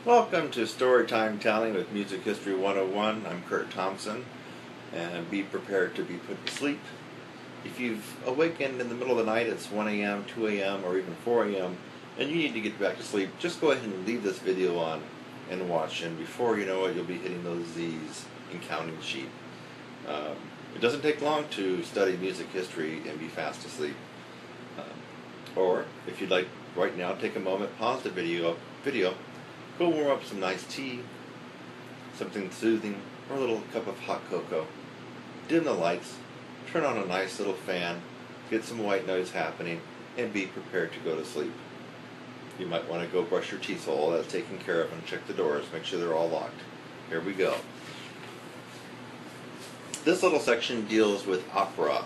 Welcome to Storytime Telling with Music History 101. I'm Kurt Thompson, and be prepared to be put to sleep. If you've awakened in the middle of the night, it's 1 a.m., 2 a.m., or even 4 a.m., and you need to get back to sleep, just go ahead and leave this video on and watch, and before you know it, you'll be hitting those Z's in counting sheep. It doesn't take long to study music history and be fast asleep. Or, if you'd like right now, take a moment, pause the video, go warm up some nice tea, something soothing, or a little cup of hot cocoa. Dim the lights, turn on a nice little fan, get some white noise happening, and be prepared to go to sleep. You might want to go brush your teeth, so all that's taken care of, and check the doors, make sure they're all locked. Here we go. This little section deals with opera.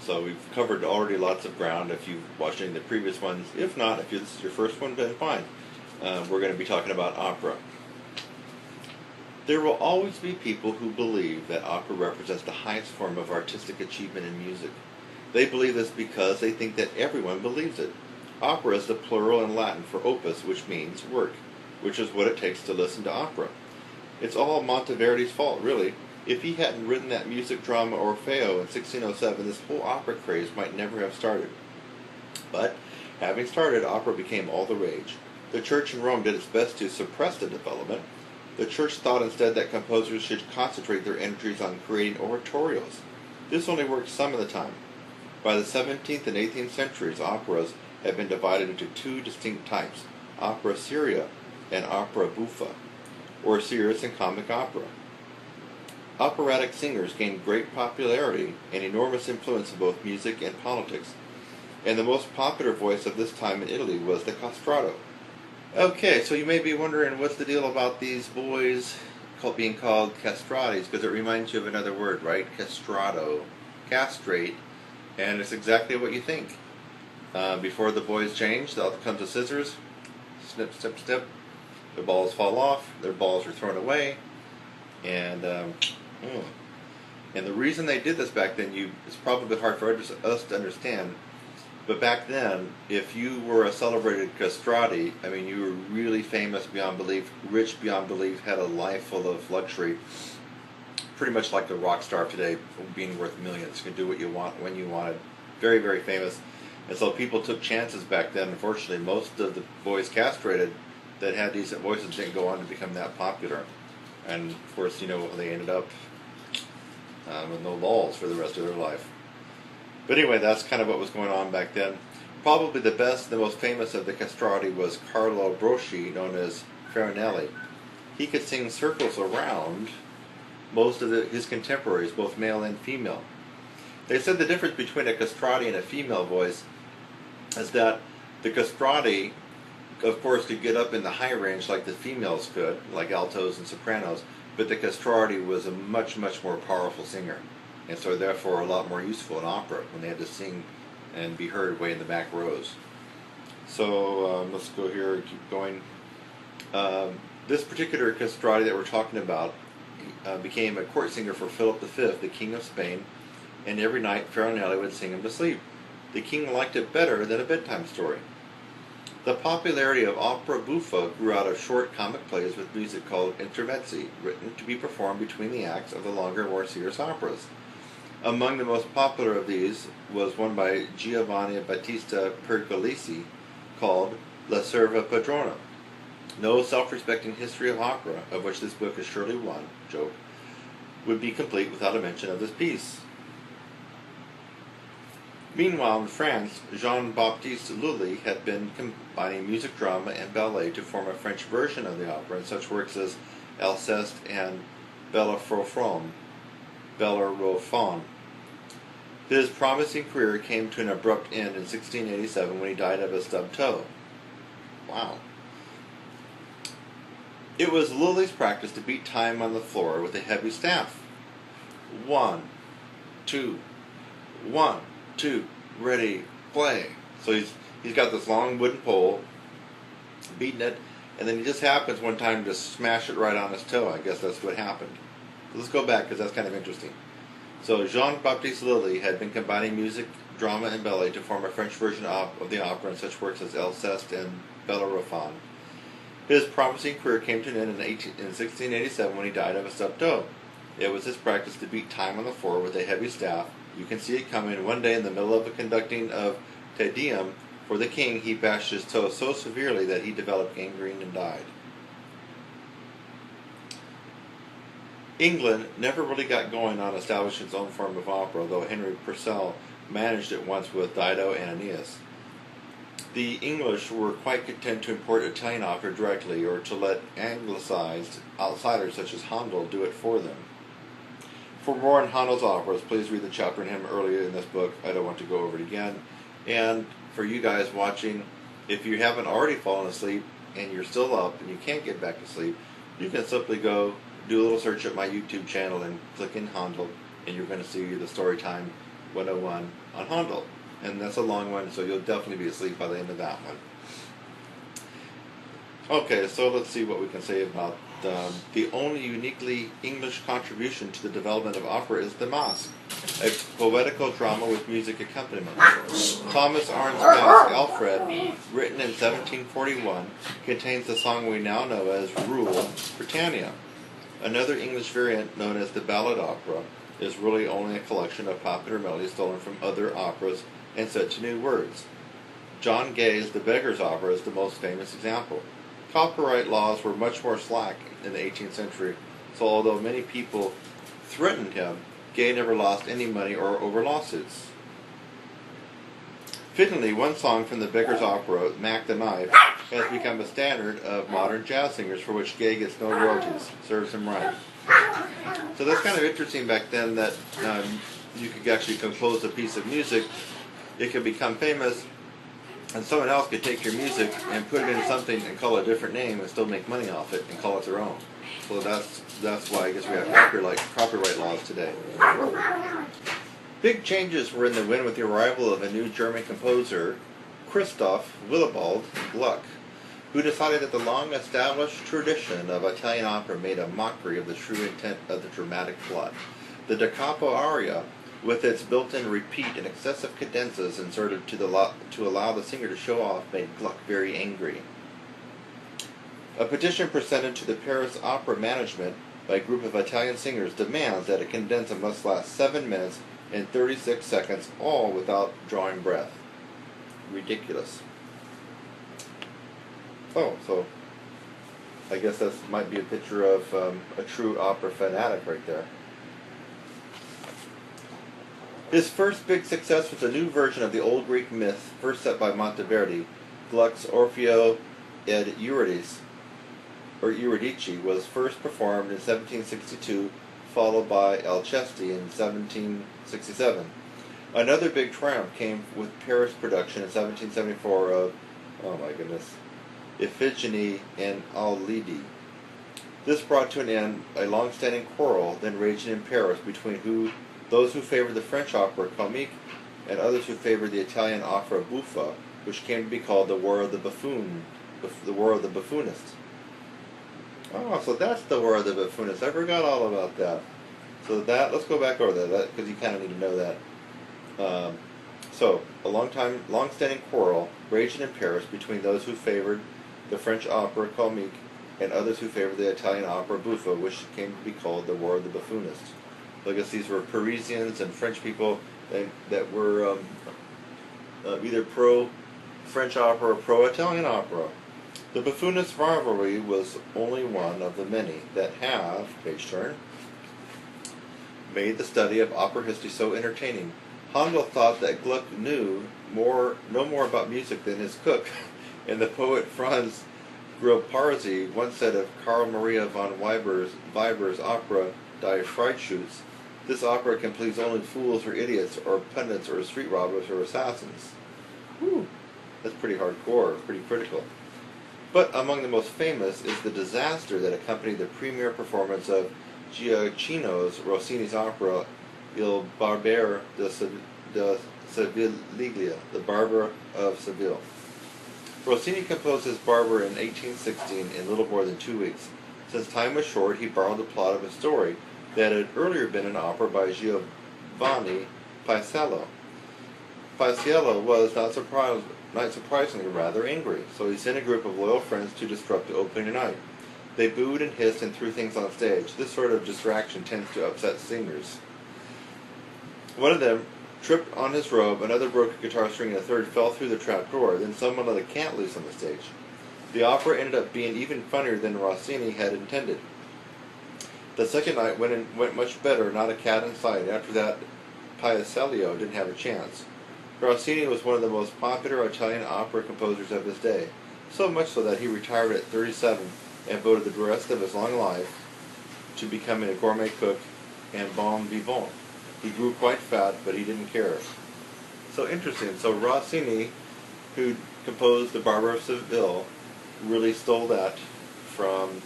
So we've covered already lots of ground if you've watched any of the previous ones. If not, if this is your first one, then fine. We're going to be talking about opera. There will always be people who believe that opera represents the highest form of artistic achievement in music. They believe this because they think that everyone believes it. Opera is the plural in Latin for opus, which means work, which is what it takes to listen to opera. It's all Monteverdi's fault, really. If he hadn't written that music drama Orfeo in 1607, this whole opera craze might never have started. But, having started, opera became all the rage. The church in Rome did its best to suppress the development. The church thought instead that composers should concentrate their energies on creating oratorios. This only worked some of the time. By the 17th and 18th centuries, operas had been divided into two distinct types, opera seria and opera buffa, or serious and comic opera. Operatic singers gained great popularity and enormous influence in both music and politics, and the most popular voice of this time in Italy was the castrato. Okay, so you may be wondering what's the deal about these boys being called castratis, because it reminds you of another word, right? Castrato, castrate, and it's exactly what you think. Before the boys change, out comes the scissors, snip, snip, snip, their balls fall off, their balls are thrown away, and the reason they did this back then, it's probably hard for us to understand, but back then, if you were a celebrated castrati, I mean, you were really famous beyond belief, rich beyond belief, had a life full of luxury, pretty much like the rock star today, being worth millions. You could do what you want, when you wanted. Very, very famous. And so people took chances back then. Unfortunately, most of the boys castrated that had decent voices didn't go on to become that popular. And of course, you know, they ended up with no balls for the rest of their life. But anyway, that's kind of what was going on back then. Probably the best, the most famous of the castrati was Carlo Broschi, known as Farinelli. He could sing circles around most of his contemporaries, both male and female. They said the difference between a castrati and a female voice is that the castrati, of course, could get up in the high range like the females could, like altos and sopranos, but the castrati was a much, much more powerful singer, and so therefore a lot more useful in opera when they had to sing and be heard way in the back rows. So let's go here and keep going. This particular castrati that we're talking about became a court singer for Philip V, the King of Spain, and every night Farinelli would sing him to sleep. The king liked it better than a bedtime story. The popularity of opera buffa grew out of short comic plays with music called intermezzi, written to be performed between the acts of the longer, more serious operas. Among the most popular of these was one by Giovanni Battista Pergolesi called La Serva Padrona. No self-respecting history of opera, of which this book is surely one, joke, would be complete without a mention of this piece. Meanwhile, in France, Jean-Baptiste Lully had been combining music drama and ballet to form a French version of the opera in such works as Alceste and Bellerophon. His promising career came to an abrupt end in 1687 when he died of a stubbed toe. Wow. It was Lully's practice to beat time on the floor with a heavy staff. 1, 2, 1, 2, ready, play. So he's got this long wooden pole, beating it, and then he just happens one time to smash it right on his toe. I guess that's what happened. So let's go back because that's kind of interesting. So Jean-Baptiste Lully had been combining music, drama, and ballet to form a French version of the opera in such works as Alceste and Bellerophon. His promising career came to an end in 1687 when he died of a stubbed toe. It was his practice to beat time on the floor with a heavy staff. You can see it coming. One day in the middle of a conducting of Te Deum for the king, he bashed his toe so severely that he developed gangrene and died. England never really got going on establishing its own form of opera, though Henry Purcell managed it once with Dido and Aeneas. The English were quite content to import Italian opera directly, or to let anglicized outsiders such as Handel do it for them. For more on Handel's operas, please read the chapter on him earlier in this book. I don't want to go over it again. And for you guys watching, if you haven't already fallen asleep and you're still up and you can't get back to sleep, you can simply go do a little search at my YouTube channel and click in Handel, and you're going to see the Storytime 101 on Handel. And that's a long one, so you'll definitely be asleep by the end of that one. Okay, so let's see what we can say about the only uniquely English contribution to the development of opera is the Masque, a poetical drama with music accompaniment. Thomas Arne's Masque, Alfred, written in 1741, contains the song we now know as Rule Britannia. Another English variant, known as the ballad opera, is really only a collection of popular melodies stolen from other operas and set to new words. John Gay's The Beggar's Opera is the most famous example. Copyright laws were much more slack in the 18th century, so although many people threatened him, Gay never lost any money or over lawsuits. Fittingly, one song from The Beggar's Opera, Mac the Knife, has become a standard of modern jazz singers for which Gay gets no royalties. Serves him right. So that's kind of interesting back then that you could actually compose a piece of music, it could become famous, and someone else could take your music and put it in something and call it a different name and still make money off it and call it their own. So that's why I guess we have copyright laws today. Big changes were in the wind with the arrival of a new German composer, Christoph Willibald Gluck, who decided that the long-established tradition of Italian opera made a mockery of the true intent of the dramatic plot. The da capo aria, with its built-in repeat and excessive cadences inserted to allow the singer to show off, made Gluck very angry. A petition presented to the Paris Opera management by a group of Italian singers demands that a cadenza must last 7 minutes and 36 seconds, all without drawing breath. Ridiculous. Oh, so I guess that might be a picture of a true opera fanatic right there. His first big success was a new version of the old Greek myth, first set by Monteverdi. Gluck's Orfeo ed Eurydice, was first performed in 1762, followed by Alcesti in 1767. Another big triumph came with Paris production in 1774 of, oh my goodness, Iphigenie and Aulide. This brought to an end a long-standing quarrel then raging in Paris between those who favored the French opera comique and others who favored the Italian opera buffa, which came to be called the War of the Buffoon, the War of the Buffoonists. Oh, so that's the War of the Buffoonists. I forgot all about that. So let's go back over that because you kind of need to know that. So, a long-standing quarrel raging in Paris between those who favored the French opera comique and others who favored the Italian opera buffa, which came to be called the War of the Buffoonists. So I guess these were Parisians and French people that were either pro-French opera or pro-Italian opera. The Buffoonist rivalry was only one of the many that have, page turn, made the study of opera history so entertaining. Handel thought that Gluck knew no more about music than his cook, and the poet Franz Grillparzer once said of Carl Maria von Weber's opera Die Freischütz, "This opera can please only fools or idiots or pundits or street robbers or assassins." Whew. That's pretty hardcore, pretty critical. But among the most famous is the disaster that accompanied the premiere performance of Gioacchino Rossini's opera Il Barbiere de Seviglia, the Barber of Seville. Rossini composed his Barber in 1816 in little more than 2 weeks. Since time was short, he borrowed the plot of a story that had earlier been an opera by Giovanni Paisiello. Paisiello was, not night surprisingly rather angry, so he sent a group of loyal friends to disrupt the opening night. They booed and hissed and threw things on stage. This sort of distraction tends to upset singers. One of them tripped on his robe, another broke a guitar string, and a third fell through the trap door. Then someone let a cat loose on the stage. The opera ended up being even funnier than Rossini had intended. The second night went much better, not a cat in sight. After that, Paisiello didn't have a chance. Rossini was one of the most popular Italian opera composers of his day, so much so that he retired at 37 and devoted the rest of his long life to becoming a gourmet cook and bon vivant. He grew quite fat, but he didn't care. So interesting. So Rossini, who composed The Barber of Seville, really stole that from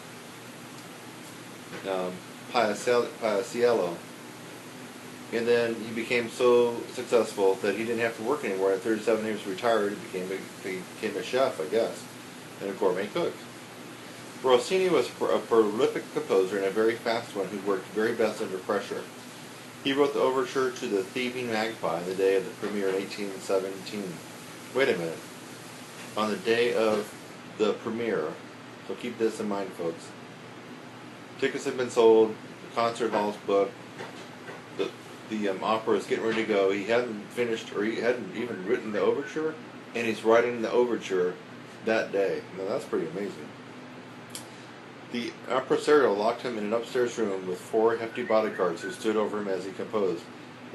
Paisiello. And then he became so successful that he didn't have to work anymore. At 37, he was retired. He became a chef, I guess, and a gourmet cook. Rossini was a prolific composer and a very fast one who worked very best under pressure. He wrote the overture to The Thieving Magpie on the day of the premiere in 1817. Wait a minute. On the day of the premiere, so keep this in mind, folks. Tickets have been sold, the concert hall's booked, the opera is getting ready to go. He hadn't finished, or he hadn't even written the overture, and he's writing the overture that day. Now that's pretty amazing. The impresario locked him in an upstairs room with 4 hefty bodyguards who stood over him as he composed.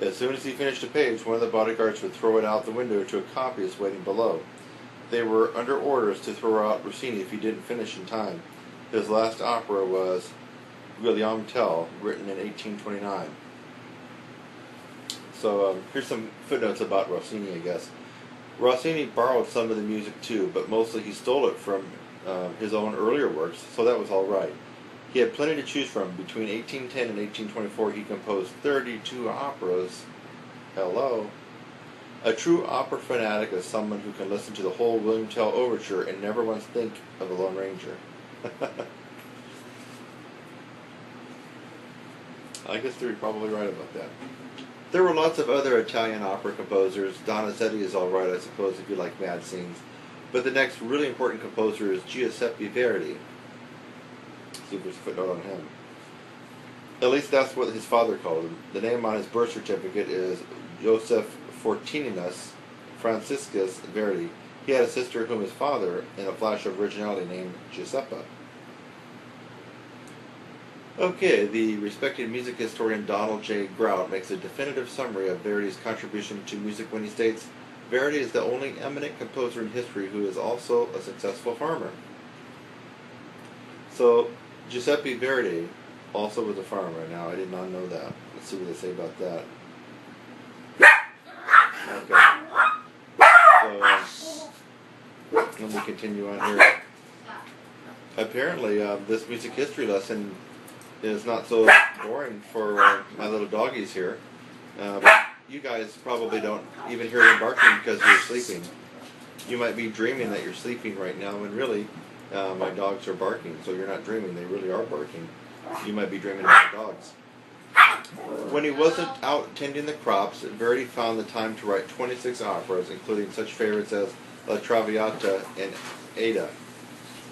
As soon as he finished a page, one of the bodyguards would throw it out the window to a copyist waiting below. They were under orders to throw out Rossini if he didn't finish in time. His last opera was Guillaume Tell, written in 1829. So here's some footnotes about Rossini, I guess. Rossini borrowed some of the music too, but mostly he stole it from his own earlier works, so that was all right. He had plenty to choose from. Between 1810 and 1824, he composed 32 operas. Hello. A true opera fanatic is someone who can listen to the whole William Tell overture and never once think of a Lone Ranger. I guess they're probably right about that. There were lots of other Italian opera composers. Donizetti is all right, I suppose, if you like mad scenes. But the next really important composer is Giuseppe Verdi. Let's see if there's a footnote on him. At least that's what his father called him. The name on his birth certificate is Joseph Fortuninus Franciscus Verdi. He had a sister whom his father, in a flash of originality, named Giuseppa. Okay, the respected music historian Donald J. Grout makes a definitive summary of Verdi's contribution to music when he states, Verdi is the only eminent composer in history who is also a successful farmer. So, Giuseppe Verdi also was a farmer. Now, I did not know that. Let's see what they say about that. Okay. So, let me continue on here. Apparently, this music history lesson is not so boring for my little doggies here. But you guys probably don't even hear them barking because you're sleeping. You might be dreaming that you're sleeping right now, when really my dogs are barking. So you're not dreaming; they really are barking. You might be dreaming about dogs. When he wasn't out tending the crops, Verdi found the time to write 26 operas, including such favorites as La Traviata and Aida.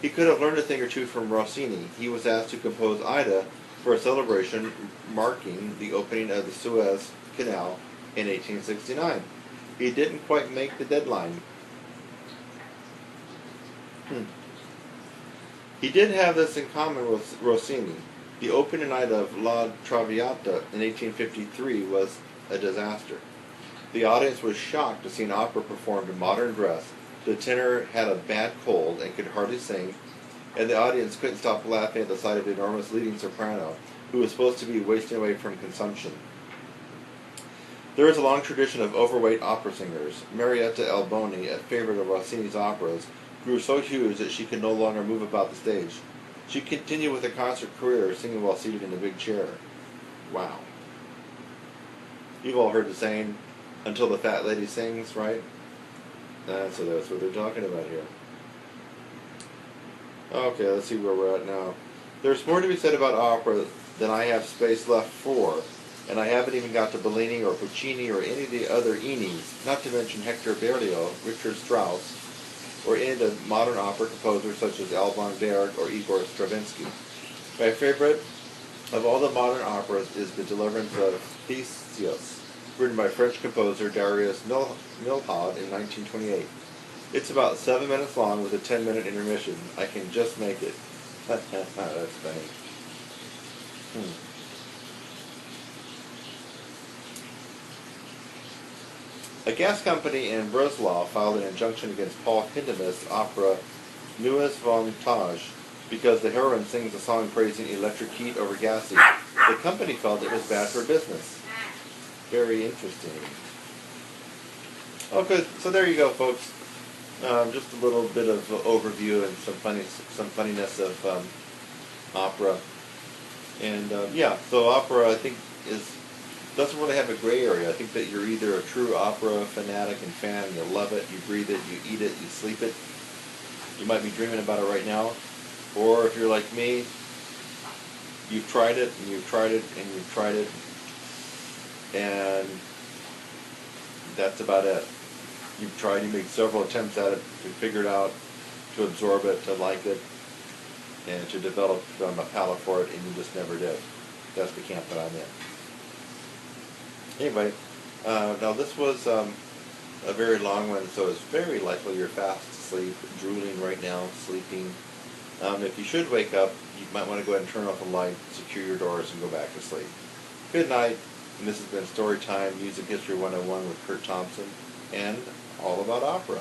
He could have learned a thing or two from Rossini. He was asked to compose Aida for a celebration marking the opening of the Suez Canal in 1869. He didn't quite make the deadline. He did have this in common with Rossini. The opening night of La Traviata in 1853 was a disaster. The audience was shocked to see an opera performed in modern dress. The tenor had a bad cold and could hardly sing, and the audience couldn't stop laughing at the sight of the enormous leading soprano, who was supposed to be wasting away from consumption. There is a long tradition of overweight opera singers. Marietta Alboni, a favorite of Rossini's operas, grew so huge that she could no longer move about the stage. She continued with a concert career, singing while seated in a big chair. Wow. You've all heard the saying, until the fat lady sings, right? So that's what they're talking about here. Okay, let's see where we're at now. There's more to be said about opera than I have space left for. And I haven't even got to Bellini or Puccini or any of the other Enis, not to mention Hector Berlioz, Richard Strauss, or any of the modern opera composers such as Alban Berg or Igor Stravinsky. My favorite of all the modern operas is The Deliverance of Theseus, written by French composer Darius Milhaud in 1928. It's about 7 minutes long with a 10-minute intermission. I can just make it. That's funny. A gas company in Breslau filed an injunction against Paul Hindemith's opera Neues von Tage because the heroine sings a song praising electric heat over gas heat. The company felt it was bad for business. Very interesting. Okay, so there you go, folks. Just a little bit of overview and some funniness of opera. And yeah, so opera I think doesn't really have a gray area. I think that you're either a true opera fanatic and fan, you love it, you breathe it, you eat it, you sleep it. You might be dreaming about it right now. Or if you're like me, you've tried it, and you've tried it, and you've tried it, and that's about it. You've tried, you made several attempts at it to figure it out, to absorb it, to like it, and to develop a palate for it, and you just never did. That's the camp that I'm in. Anyway, now this was a very long one, so it's very likely you're fast asleep, drooling right now, sleeping. If you should wake up, you might want to go ahead and turn off the light, secure your doors, and go back to sleep. Good night, and this has been Storytime Music History 101 with Kurt Thompson, and all about opera.